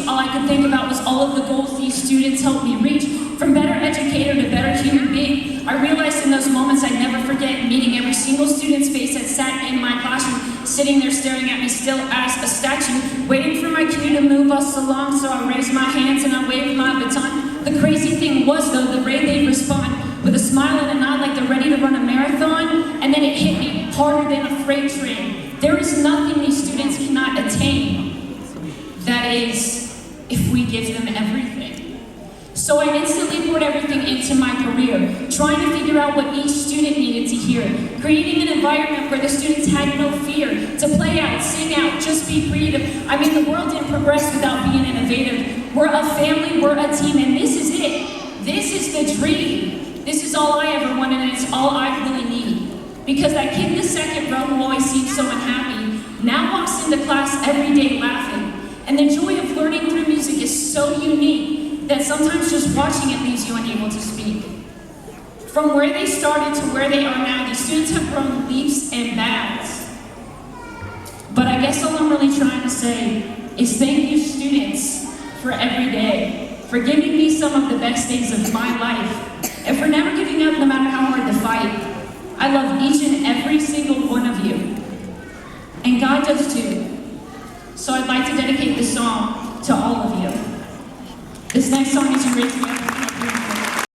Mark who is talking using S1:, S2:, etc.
S1: all I could think about was all of the goals these students helped me reach. From better educator to better human being, I realized in those moments I'd never forget meeting every single student's face that sat in my classroom, sitting there staring at me still as a statue, waiting for my cue to move us along, so I raised my hands and I waved my baton. The crazy thing was, though, the way they'd respond, with a smile and a nod like they're ready to run a marathon, and then it hit me harder than a freight train. There is nothing these students cannot attain. That is, if we give them everything. So I instantly poured everything into my career, trying to figure out what each student needed to hear, creating an environment where the students had no fear to play out, sing out, just be creative. I mean, the world didn't progress without being innovative. We're a family, we're a team, and this is it. This is the dream. This is all I ever wanted, and it's all I really need. Because that kid in the second row who always seemed so unhappy now walks into class every day laughing. And the joy of learning through music is so unique that sometimes just watching it leaves you unable to speak. From where they started to where they are now, these students have grown leaps and bounds. But I guess all I'm really trying to say is thank you, students, for every day, for giving me some of the best days of my life, and for never giving up no matter how hard the fight. I love each and every single one of you, and God does too. So I'd like to dedicate this song to all of you. This next song is written